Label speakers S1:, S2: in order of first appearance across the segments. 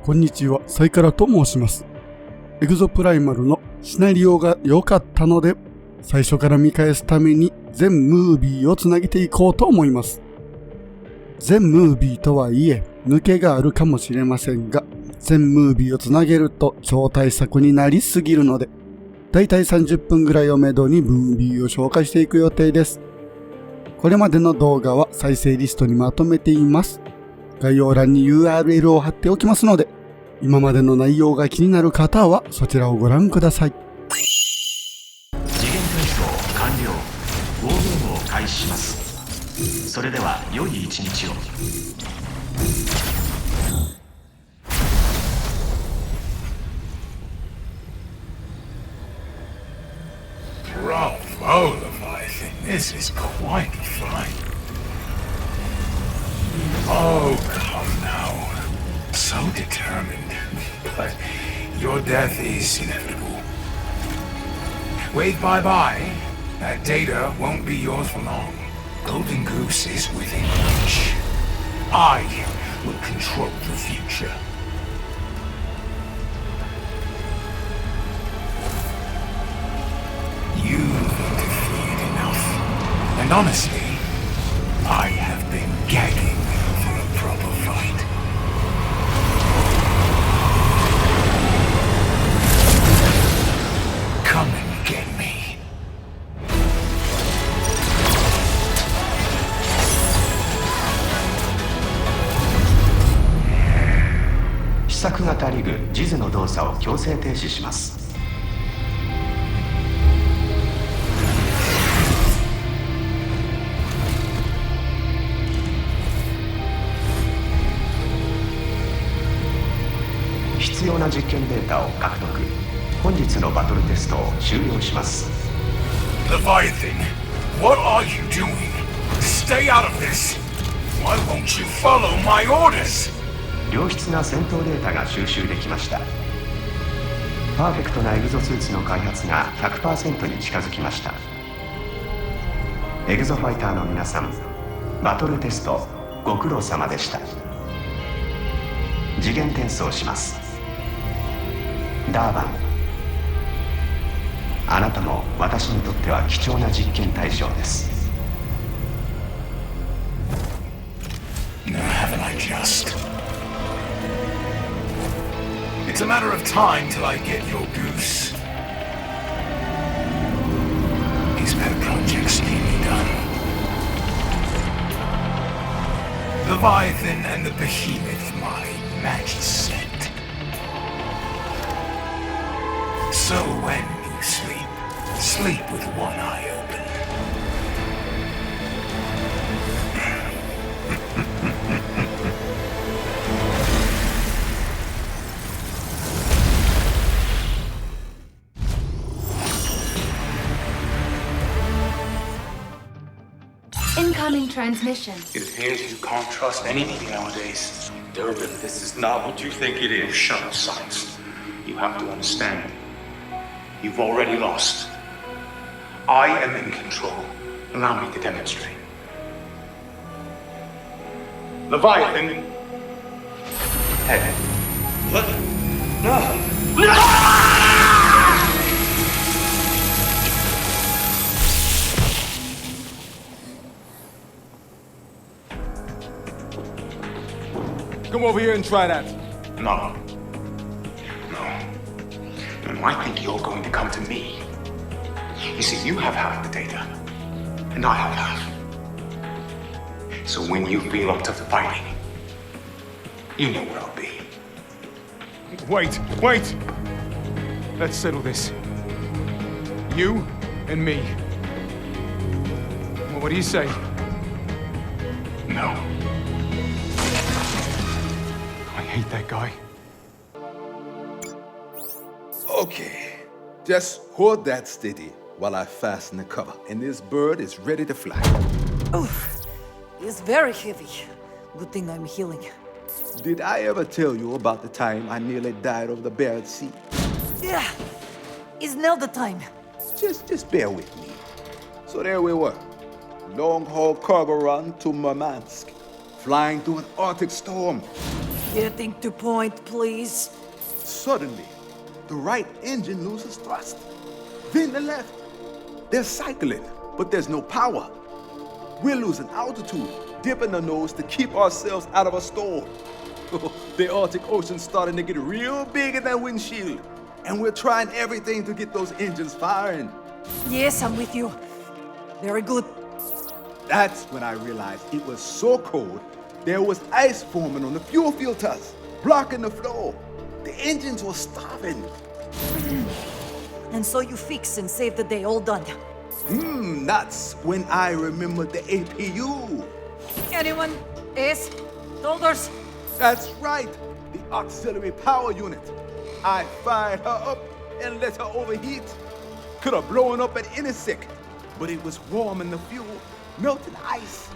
S1: こんにちは、サイカラと申します。エグゾプライマルのシナリオが良かったので、最初から見返すために全ムービーをつなげていこうと思います。全ムービーとはいえ、抜けがあるかもしれませんが、全ムービーをつなげると超大作になりすぎるので、だいたい30分ぐらいをめどにムービーを紹介していく予定です。これまでの動画は再生リストにまとめています。概要欄に URL を貼っておきますので、今までの内容が気になる方はそちらをご覧ください。
S2: 次元体操完了。ウォーゲームを開始します。それでは良い一日を。
S3: Bravo, Leviathan. This is quite fine. Oh, come now. So determined. But your death is inevitable. Wait, bye-bye. That data won't be yours for long. Golden Goose is within reach. I will control the future. You've interfered enough. And honestly, I have been gagging for a proper fight. Come and get me.
S2: 試作型リグ地図の動作を強制停止します。必要な実験データを獲得。本日のバトルテストを終了します。
S3: Leviathan, what are you doing? Stay out of this. Why won't you follow my orders?
S2: 良質な戦闘データが収集できました。パーフェクトなエグゾスーツの開発が 100% に近づきました。エグゾファイターの皆さん、バトルテストご苦労様でした。次元転送します。ダーバン、あなたも私にとっては貴重な実験対象です。
S3: No, haven't I just? It's a matter of time till I get your goose. These pet projects need me done. Leviathan and the Behemoth, my match set. So when you sleep, sleep with one eye open.
S4: Incoming transmission.
S5: It appears you can't trust anything nowadays. Durbin, this is not what you think it is. Shut up, Science. You have to understand. You've already lost. I am in control. Allow me to demonstrate. Leviathan! Head. What? No! No!
S6: Come over here and try that.
S5: No. No, I think you're going to come to me. You see, you have half the data, and I have half. So when you feel up to fighting, you know where I'll be.
S6: Wait! Let's settle this. You and me. Well, what do you say?
S5: No.
S6: I hate that guy.
S7: Okay, just hold that steady while I fasten the cover, and this bird is ready to fly.
S8: Oof, it's very heavy. Good thing I'm healing.
S7: Did I ever tell you about the time I nearly died over the Barrett Sea?
S8: Yeah, it's now the time.
S7: Just bear with me. So there we were, long-haul cargo run to Murmansk, flying through an Arctic storm.
S8: Getting to point, please.
S7: Suddenly, the right engine loses thrust. Then the left. They're cycling, but there's no power. We're losing altitude, dipping the nose to keep ourselves out of a storm. The Arctic Ocean's starting to get real big in that windshield. And we're trying everything to get those engines firing.
S8: Yes, I'm with you. Very good.
S7: That's when I realized it was so cold, there was ice forming on the fuel filters, blocking the flow. The engines were starving.
S8: And so you fix and save the day, all done.
S7: That's when I remembered the APU.
S8: Anyone? Ace? Shoulders?
S7: That's right, the auxiliary power unit. I fired her up and let her overheat. Could have blown up at any second, but it was warm in the fuel, melting ice.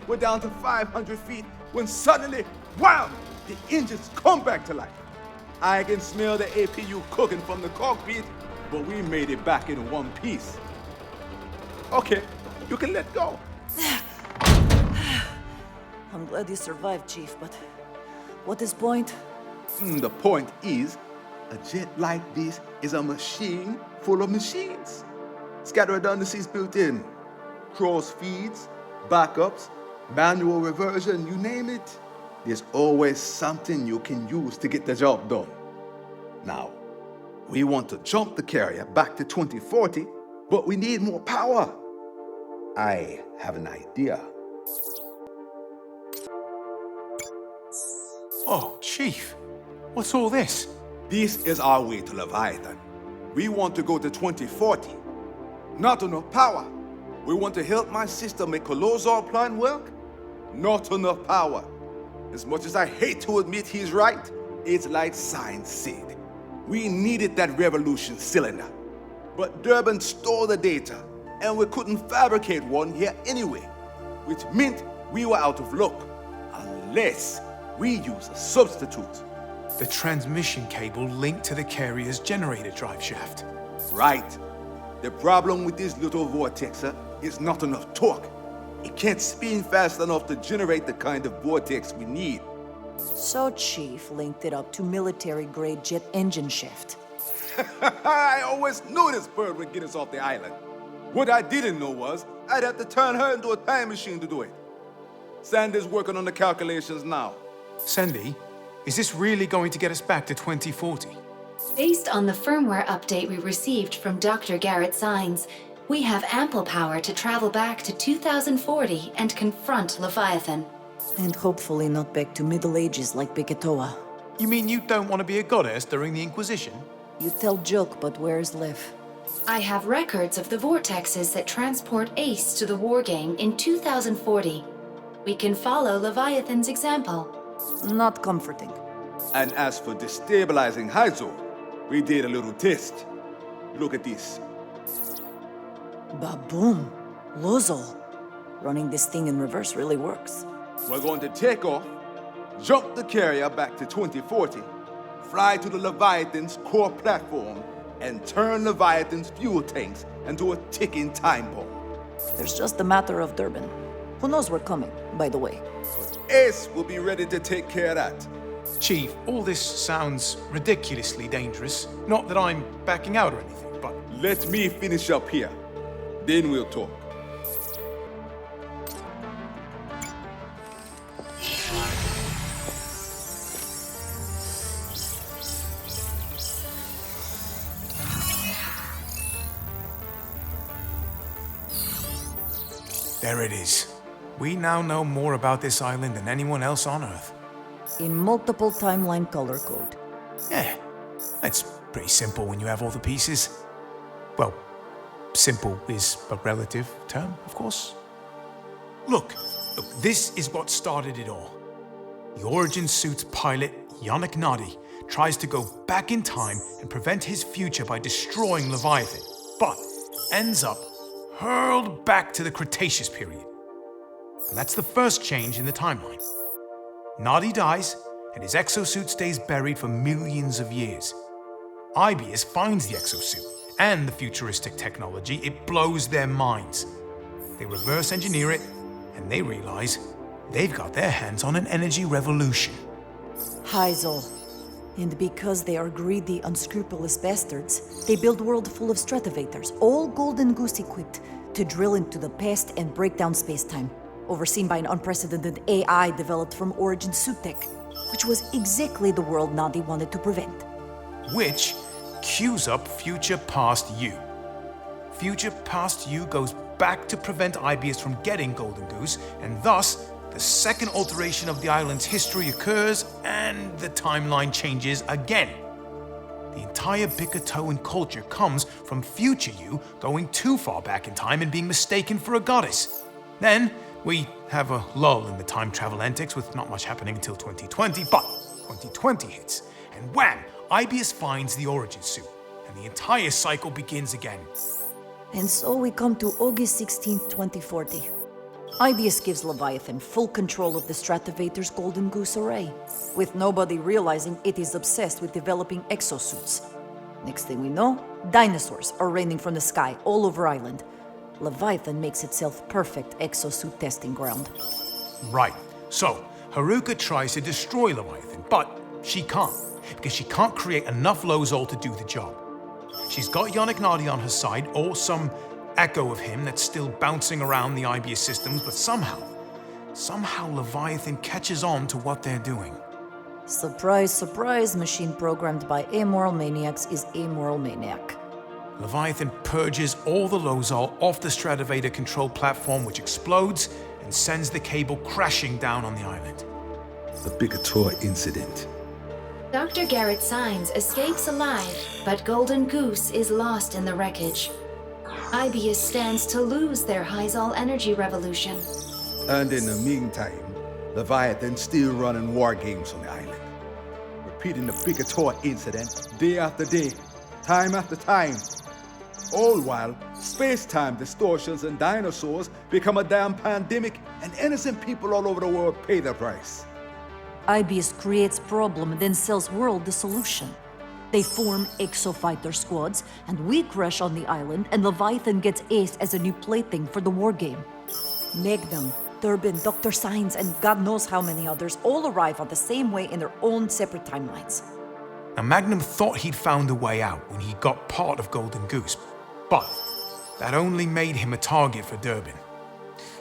S7: We're down to 500 feet when suddenly, wham, the engines come back to life. I can smell the APU cooking from the cockpit, but we made it back in one piece. Okay, you can let go.
S8: I'm glad you survived, Chief, but what is point?
S7: The point is, a jet like this is a machine full of machines. It's got redundancies built in. Cross feeds, backups, manual reversion, you name it. There's always something you can use to get the job done. Now, we want to jump the carrier back to 2040, but we need more power. I have an idea.
S6: Oh, Chief, what's all this?
S7: This is our way to Leviathan. We want to go to 2040. Not enough power. We want to help my sister make Kolozar plan work. Not enough power. As much as I hate to admit he's right, it's like science said. We needed that revolution cylinder. But Durban stole the data, and we couldn't fabricate one here anyway, which meant we were out of luck, unless we use a substitute.
S6: The transmission cable linked to the carrier's generator drive shaft.
S7: Right. The problem with this little vortexer is not enough torque. It can't spin fast enough to generate the kind of vortex we need.
S8: So Chief linked it up to military-grade jet engine shaft.
S7: I always knew this bird would get us off the island. What I didn't know was I'd have to turn her into a time machine to do it. Sandy's working on the calculations now.
S6: Sandy, is this really going to get us back to 2040?
S4: Based on the firmware update we received from Dr. Garrett Sines, we have ample power to travel back to 2040 and confront Leviathan.
S8: And hopefully not back to Middle Ages like Biketoa.
S6: You mean you don't want to be a goddess during the Inquisition?
S8: You tell joke, but where's Lev?
S4: I have records of the vortexes that transport Ace to the wargame in 2040. We can follow Leviathan's example.
S8: Not comforting.
S7: And as for destabilizing Hydro, we did a little test. Look at this.
S8: Ba-boom! Lozo! Running this thing in reverse really works.
S7: We're going to take off, jump the carrier back to 2040, fly to the Leviathan's core platform, and turn Leviathan's fuel tanks into a ticking time bomb.
S8: There's just a matter of Durban. Who knows we're coming, by the way?
S7: Ace will be ready to take care of that.
S6: Chief, all this sounds ridiculously dangerous. Not that I'm backing out or anything, but...
S7: Let me finish up here. Then we'll talk.
S6: There it is. We now know more about this island than anyone else on Earth.
S8: In multiple timeline color code.
S6: Yeah, it's pretty simple when you have all the pieces. Well, simple is a relative term, of course. Look, this is what started it all. The Origin suit's pilot, Yannick Nadi, tries to go back in time and prevent his future by destroying Leviathan, but ends up hurled back to the Cretaceous period. And that's the first change in the timeline. Nadi dies, and his exosuit stays buried for millions of years. Ibius finds the exosuit and the futuristic technology. It blows their minds. They reverse engineer it, and they realize they've got their hands on an energy revolution.
S8: Hyzal. And because they are greedy, unscrupulous bastards, they build a world full of stratovators, all golden goose equipped, to drill into the past and break down space-time, overseen by an unprecedented AI developed from Origin Suit Tech, which was exactly the world Nadi wanted to prevent.
S6: Which cues up Future Past You. Future Past You goes back to prevent IBS from getting Golden Goose, and thus the second alteration of the island's history occurs, and the timeline changes again. The entire Bikatoan culture comes from Future You going too far back in time and being mistaken for a goddess. Then, we have a lull in the time travel antics with not much happening until 2020, but 2020 hits, and wham! IBS finds the origin suit, and the entire cycle begins again.
S8: And so we come to August 16th, 2040. IBS gives Leviathan full control of the Stratovator's Golden Goose array, with nobody realizing it is obsessed with developing exosuits. Next thing we know, dinosaurs are raining from the sky all over Island. Leviathan makes itself perfect exosuit testing ground.
S6: Right, so Haruka tries to destroy Leviathan, but she can't, because she can't create enough Lozol to do the job. She's got Yannick Nadi on her side, or some echo of him that's still bouncing around the IBS systems, but somehow Leviathan catches on to what they're doing.
S8: Surprise, surprise, machine programmed by amoral maniacs is amoral maniac.
S6: Leviathan purges all the Lozol off the Stratovator control platform, which explodes and sends the cable crashing down on the island.
S7: The Bikatoa incident.
S4: Dr. Garrett Signs escapes alive, but Golden Goose is lost in the wreckage. IBS stands to lose their Hyzal energy revolution.
S7: And in the meantime, Leviathan still running war games on the island, repeating the Bikatoa incident day after day, time after time. All while space-time distortions and dinosaurs become a damn pandemic, and innocent people all over the world pay the price.
S8: IBS creates problem, then sells world the solution. They form exo-fighter squads, and we crash on the island, and Leviathan gets aced as a new plaything for the war game. Magnum, Durbin, Dr. Signs, and God knows how many others all arrive on the same way in their own separate timelines.
S6: Now, Magnum thought he'd found a way out when he got part of Golden Goose, but that only made him a target for Durbin.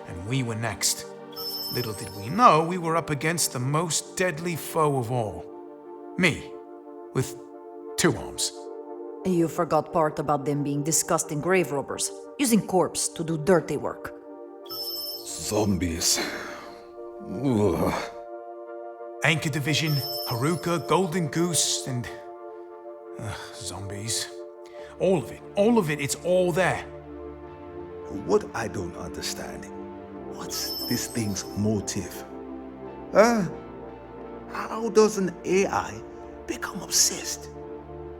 S6: And we were next. Little did we know we were up against the most deadly foe of all. Me, with 2 arms.
S8: You forgot part about them being disgusting grave robbers, using corpse to do dirty work.
S7: Zombies. Ugh.
S6: Anchor Division, Haruka, Golden Goose, and... zombies. All of it, it's all there.
S7: What I don't understand, what's this thing's motive? How does an AI become obsessed?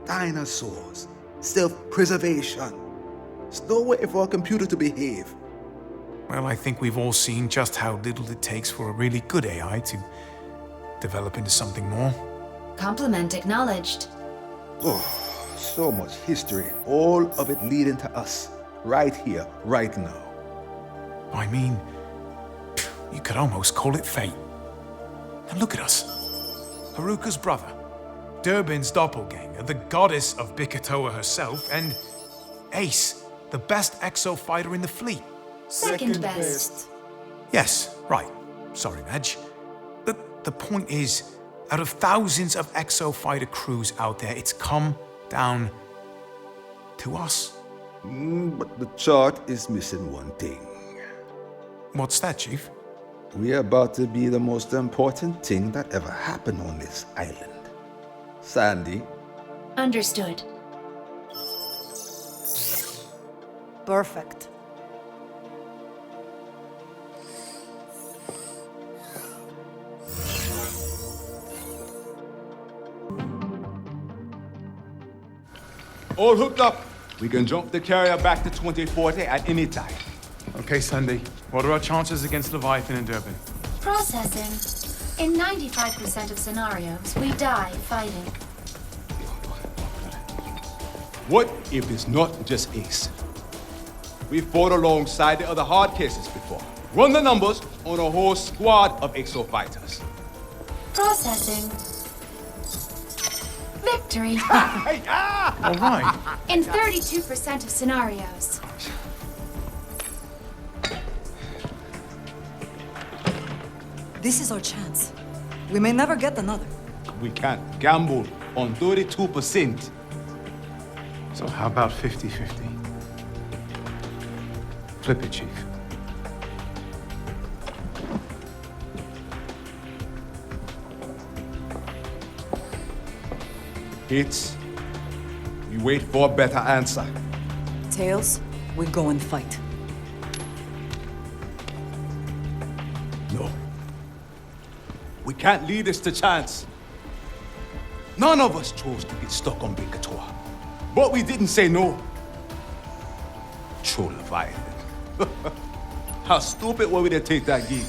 S7: Dinosaurs, self-preservation. There's no way for a computer to behave.
S6: Well, I think we've all seen just how little it takes for a really good AI to develop into something more.
S4: Compliment acknowledged.
S7: Oh, so much history, all of it leading to us, right here, right now.
S6: I mean, you could almost call it fate. And look at us. Haruka's brother, Durbin's doppelganger, the goddess of Bikatoa herself, and Ace, the best exo fighter in the fleet.
S4: Second best.
S6: Yes, right. Sorry, Madge. The point is, out of thousands of exo fighter crews out there, it's come down to us.
S7: But the chart is missing one thing.
S6: What's that, Chief?
S7: We're about to be the most important thing that ever happened on this island. Sandy?
S4: Understood.
S8: Perfect.
S7: All hooked up. We can jump the carrier back to 2040 at any time.
S5: Okay, Sandy. What are our chances against Leviathan and Durbin?
S4: Processing. In 95% of scenarios, we die fighting.
S7: What if it's not just Ace? We fought alongside the other hard cases before. Run the numbers on a whole squad of exo fighters.
S4: Processing. Victory.
S6: All right.
S4: In 32% of scenarios.
S8: This is our chance. We may never get another.
S7: We can't gamble on 32%.
S2: So how about 50-50? Flip it, Chief.
S7: Hits. We wait for a better answer.
S8: Tails, we go and fight.
S7: No. We can't lead this to chance. None of us chose to get stuck on Big Katoa. But we didn't say no. True Leviathan. How stupid were we to take that gig?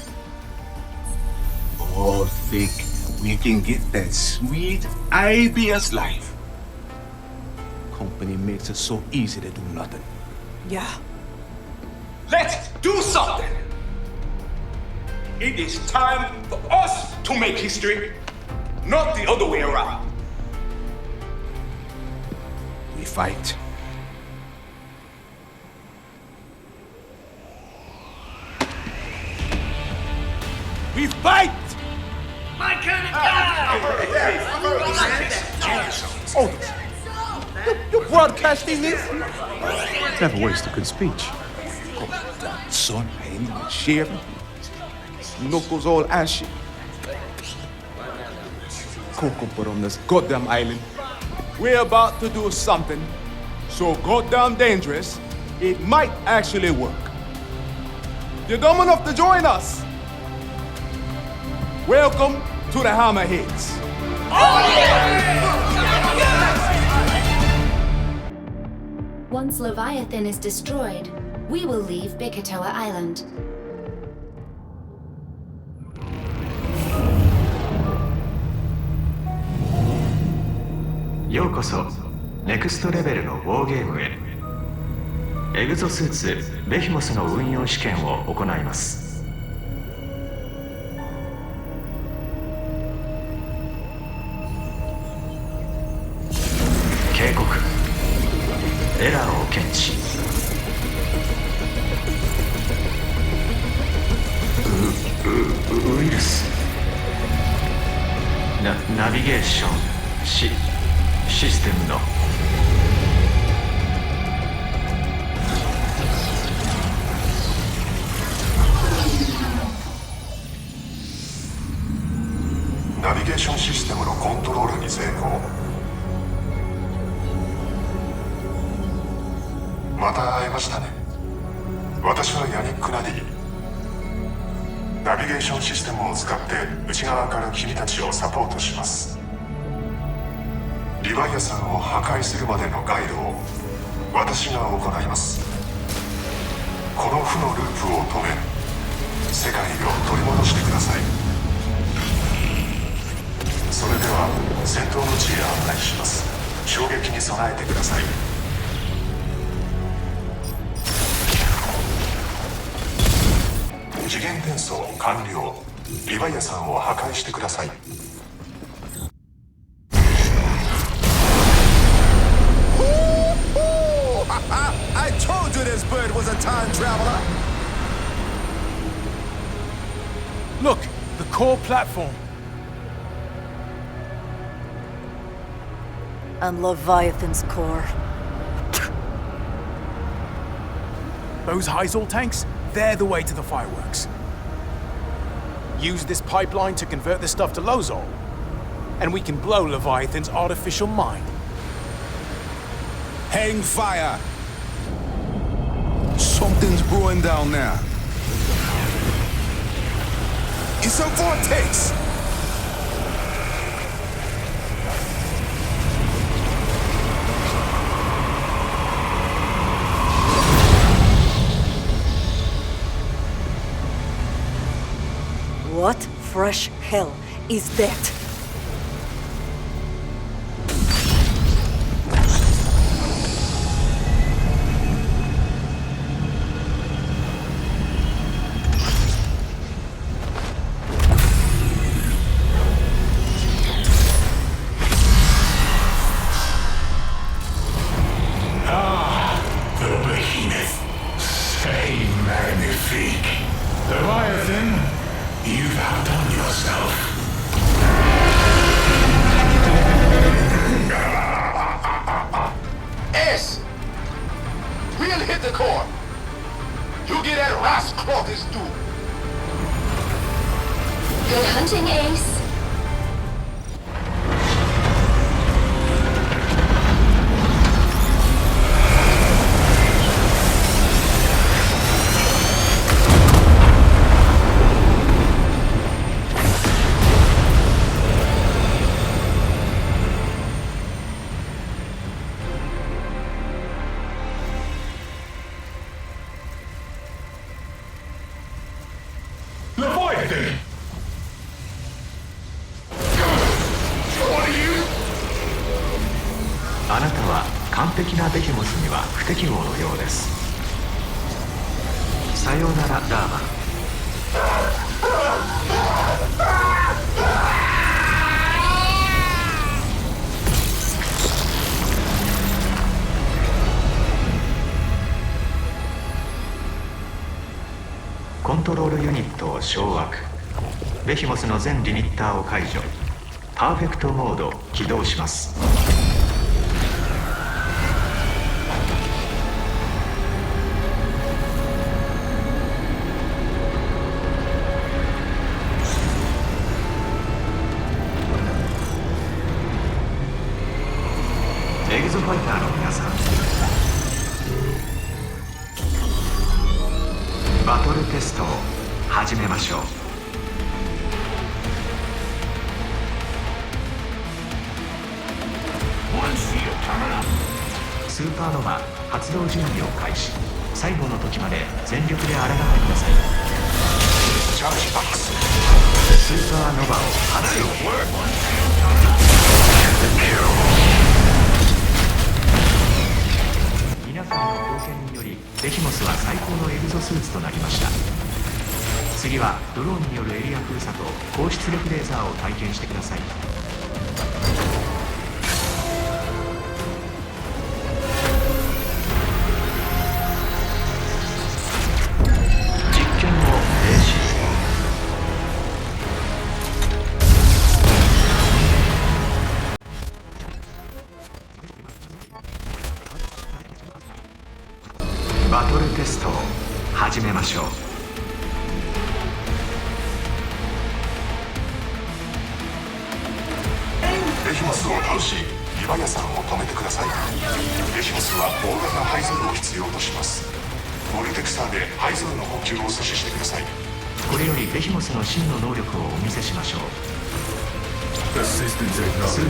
S5: Oh, think we can get that sweet IBS life.
S7: Company makes it so easy to do nothing.
S8: Yeah.
S5: Let's do something! It is time for us to make history, not the other way around.
S7: We fight. We fight!
S5: My kind of guy!
S7: You broadcasting this?
S2: Never waste a good speech.
S7: Son, I ain't even shaving. Knuckles all ashy. Cocoa put on this goddamn island. We're about to do something so goddamn dangerous, it might actually work. You're dumb enough to join us. Welcome to the Hammerheads.
S4: Once Leviathan is destroyed, we will leave Bikatoa Island.
S2: Yoこそネクストレベルのウォーゲームへ。エグゾスーツベヒモスの運用試験を行います。警告。エラーを検知。ウイルス。ナビゲーションシステムの
S9: ナビゲーションシステムのコントロールに成功。また会えましたね。私はヤニック・ナディ。ナビゲーションシステムを使って内側から君たちをサポートします。リヴァイアさんを破壊するまでのガイドを私が行います。この負のループを止め、世界を取り戻してください。それでは戦闘の地へ案内します。衝撃に備えてください。次元転送完了。リヴァイアさんを破壊してください。
S7: I told you this bird was a time traveler.
S6: Look, the core platform.
S8: And Leviathan's core.
S6: Those Hyzal tanks, they're the way to the fireworks. Use this pipeline to convert the stuff to Lozol, and we can blow Leviathan's artificial mind.
S7: Hang fire! Something's brewing down there. It's a vortex!
S8: What fresh hell is that?
S2: あなたは完璧なベヒモスには不適合のようです。さようならダーマン。コントロールユニットを掌握。ベヒモスの全リミッターを解除。パーフェクトモード起動します。エグゾファイターの皆さん、バトルテストを始めましょう。スーパーノヴァ発動準備を開始。最後の時まで全力で抗ってください。
S3: チャージバックス。
S2: スーパーノヴァを発動。皆さんの貢献によりベヒモスは最高のエグゾスーツとなりました。次はドローンによるエリア封鎖と高出力レーザーを体験してください。実験を停止。バトルテストを始めましょう。
S9: ベヒモスを倒し、リヴァイアさんを止めてください。ベヒモスは大型ハイゾルを必要とします。ボルテクサーでハイゾルの補給を阻止してください。
S2: これよりベヒモスの真の能力をお見せしましょう。スー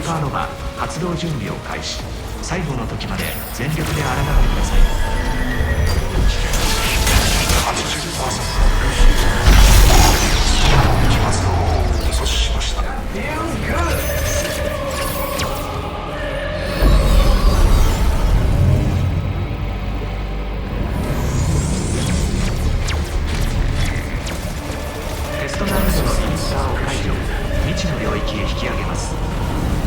S2: パーノヴァ発動準備を開始。最後の時まで全力で抗ってください。
S9: 期末を阻止しました。
S2: テスト難易度のリミッターを解除。未知の領域へ引き上げます。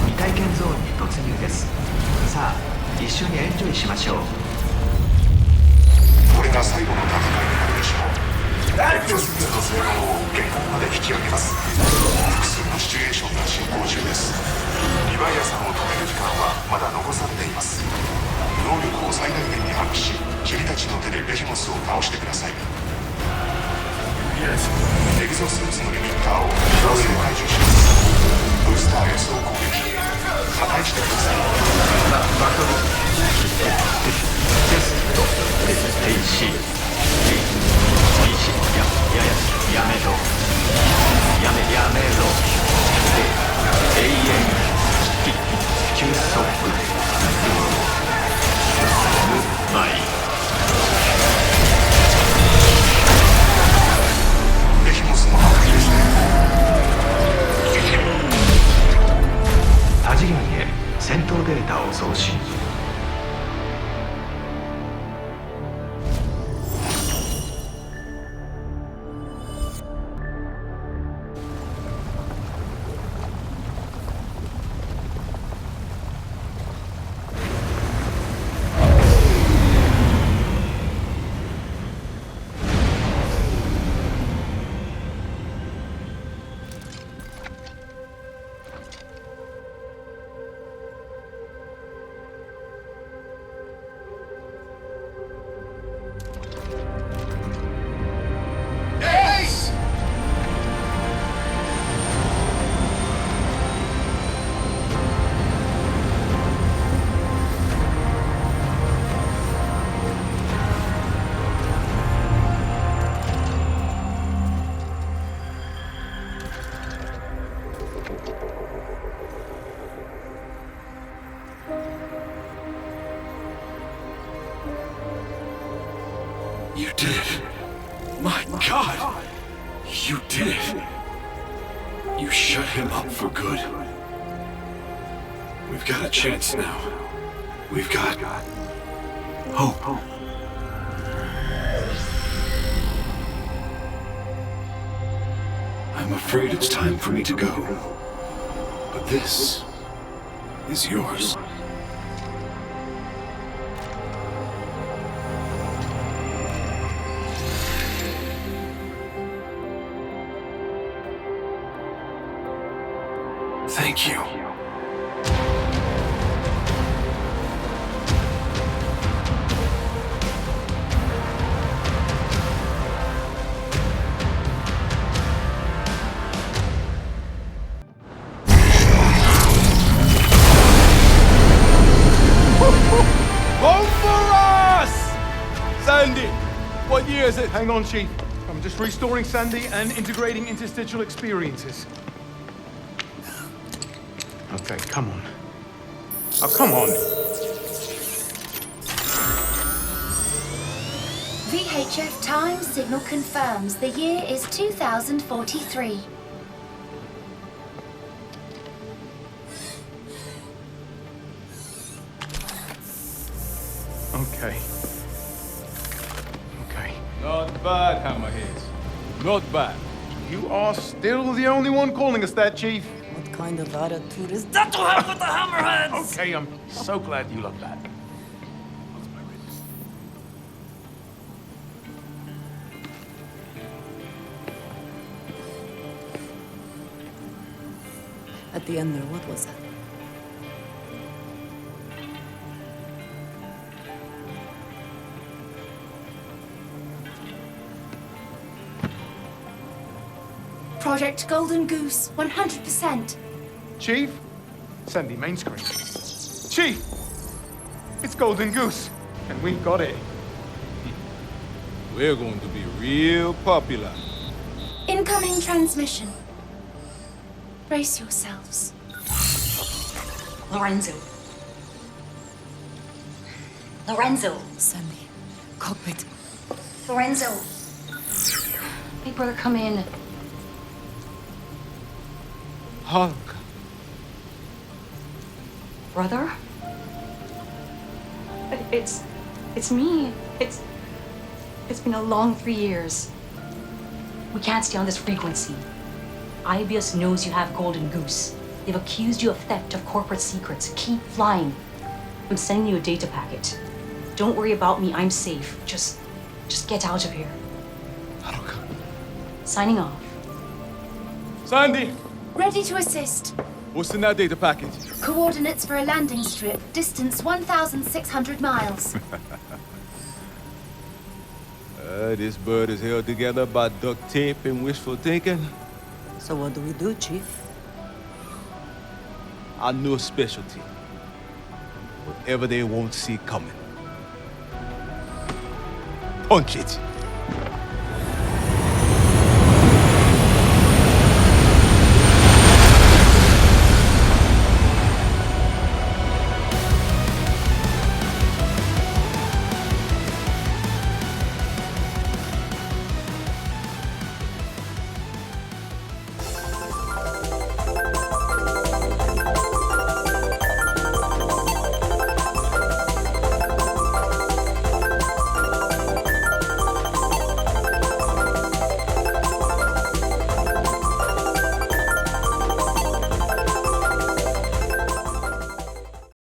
S2: 未体験ゾーンに突入です。さあ一緒にエンジョイしましょう。
S9: これが最後の戦いになるでしょう。エクゾスーツの性能を限界まで引き上げます。複数のシチュエーションが進行中です。リヴァイアさんを止める時間はまだ残されています。能力を最大限に発揮し、君たちの手でベヒモスを倒してください。エグゾスーツのリミッターを自動で解除します。ブースターへ総攻撃。破壊してください。
S2: バトルテスト停止。やめろ。やめろ。永遠休息。グッバイ。
S9: ベヒモスの破壊ですね。
S2: 多次元へ戦闘データを送信。
S10: You did it. My God! You did it. You shut him up for good. We've got a chance now. We've got hope. I'm afraid it's time for me to go. But this is yours. Thank you.
S7: Sandy! What year is it?
S5: Hang on, Chief. I'm just restoring Sandy and integrating interstitial experiences. Okay, come on. Oh, come on.
S4: VHF time signal confirms the year is 2043.
S5: Okay.
S7: Not bad, Hammerheads. Not bad.
S5: You are still the only one calling us that, Chief.
S8: What kind of attitude is that to have with the Hammerheads?
S5: Okay, I'm so glad you love that.
S8: At the end there, what was that?
S4: Project Golden Goose, 100%.
S5: Chief? Sandy, main screen. Chief! It's Golden Goose, and we got it.
S7: We're going to be real popular.
S4: Incoming transmission. Brace yourselves.
S11: Lorenzo. Lorenzo.
S8: Sandy. Cockpit.
S11: Lorenzo. Big brother, come in.
S7: Hulk.
S11: Brother? It's me. It's been a long 3 years. We can't stay on this frequency. IBS knows you have Golden Goose. They've accused you of theft of corporate secrets. Keep flying. I'm sending you a data packet. Don't worry about me. I'm safe. Just get out of here.
S7: Hulk.
S11: Signing off.
S7: Sandy!
S4: Ready to assist.
S7: What's in that data packet?
S4: Coordinates for a landing strip. Distance 1,600 miles.
S7: This bird is held together by duct tape and wishful thinking.
S8: So what do we do, Chief?
S7: I know a specialty. Whatever they won't see coming. Punch it.